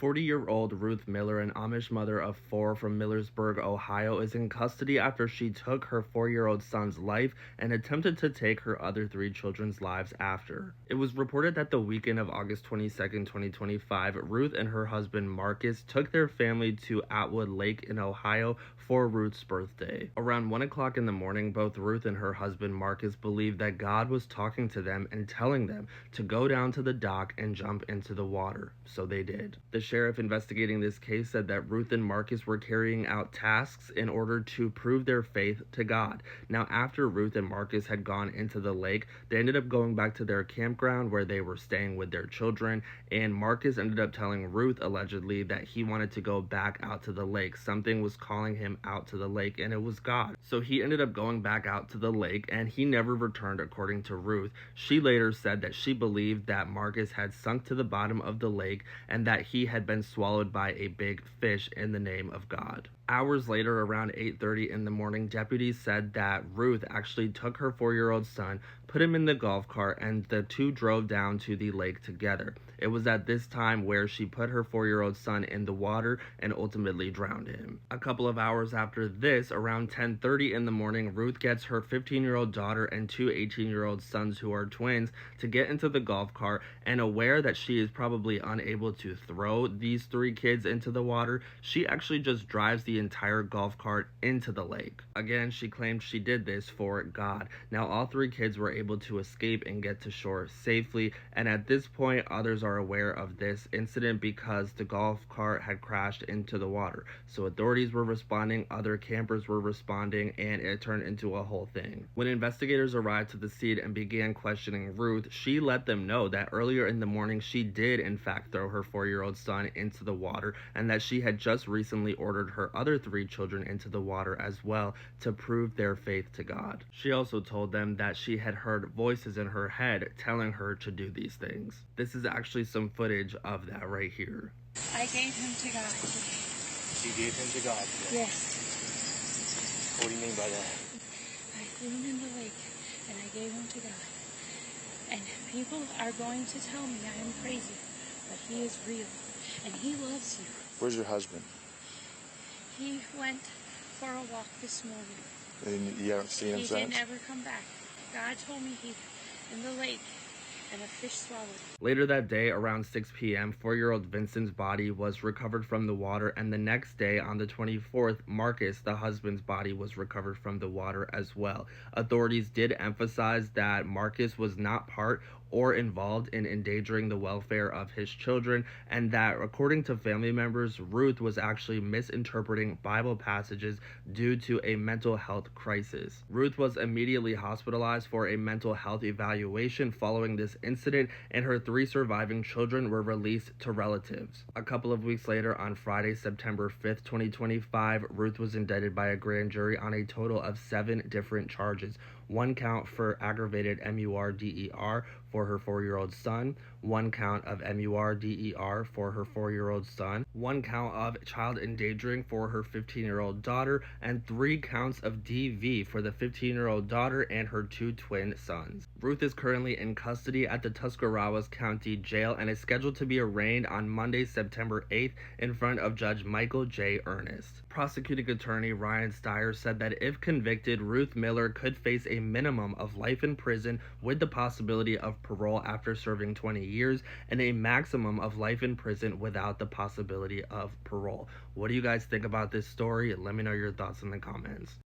40-year-old Ruth Miller, an Amish mother of four from Millersburg, Ohio, is in custody after she took her 4-year-old son's life and attempted to take her other three children's lives after. It was reported that the weekend of August 22nd, 2025, Ruth and her husband Marcus took their family to Atwood Lake in Ohio for Ruth's birthday. Around 1 o'clock in the morning, both Ruth and her husband Marcus believed that God was talking to them and telling them to go down to the dock and jump into the water. So they did. The sheriff investigating this case said that Ruth and Marcus were carrying out tasks in order to prove their faith to God. Now, after Ruth and Marcus had gone into the lake, they ended up going back to their campground where they were staying with their children, and Marcus ended up telling Ruth allegedly that he wanted to go back out to the lake. Something was calling him out to the lake, and it was God. So he ended up going back out to the lake, and he never returned, according to Ruth. She later said that she believed that Marcus had sunk to the bottom of the lake and that he had been swallowed by a big fish in the name of God. Hours later, around 8:30 in the morning, deputies said that Ruth actually took her 4-year-old son, put him in the golf cart, and the two drove down to the lake together. It was at this time where she put her 4-year-old son in the water and ultimately drowned him. A couple of hours after this, around 10:30 in the morning, Ruth gets her 15-year-old daughter and two 18-year-old sons who are twins to get into the golf cart, and aware that she is probably unable to throw these three kids into the water, she actually just drives the entire golf cart into the lake. Again, she claimed she did this for God. Now, all three kids were able to escape and get to shore safely, and at this point, others are aware of this incident because the golf cart had crashed into the water. So authorities were responding, other campers were responding, and it turned into a whole thing. When investigators arrived to the scene and began questioning Ruth, she let them know that earlier in the morning she did in fact throw her 4-year-old son into the water, and that she had just recently ordered her other three children into the water as well to prove their faith to God. She also told them that she had heard voices in her head telling her to do these things. This is actually some footage of that right here. I gave him to God. You gave him to God? Yes. What do you mean by that? I threw him in the lake and I gave him to God. And people are going to tell me I am crazy, but he is real and he loves you. Where's your husband? He went for a walk this morning. And you haven't seen him He since? didn't ever come back. God told me he in the lake and a fish swallowed him. Later that day, around 6 p.m., 4-year-old Vincent's body was recovered from the water, and the next day, on the 24th, Marcus, the husband's body, was recovered from the water as well. Authorities did emphasize that Marcus was not part or involved in endangering the welfare of his children, and that, according to family members, Ruth was actually misinterpreting Bible passages due to a mental health crisis. Ruth was immediately hospitalized for a mental health evaluation following this incident, and her three surviving children were released to relatives. A couple of weeks later, on Friday, September 5th, 2025, Ruth was indicted by a grand jury on a total of 7 different charges. 1 count for aggravated MURDER for her 4-year-old son, 1 count of MURDER for her 4-year-old son, 1 count of child endangering for her 15-year-old daughter, and 3 counts of DV for the 15-year-old daughter and her 2 twin sons. Ruth is currently in custody at the Tuscarawas County Jail and is scheduled to be arraigned on Monday, September 8th in front of Judge Michael J. Ernest. Prosecuting attorney Ryan Steyer said that if convicted, Ruth Miller could face a minimum of life in prison with the possibility of parole after serving 20 years and a maximum of life in prison without the possibility of parole. What do you guys think about this story? Let me know your thoughts in the comments.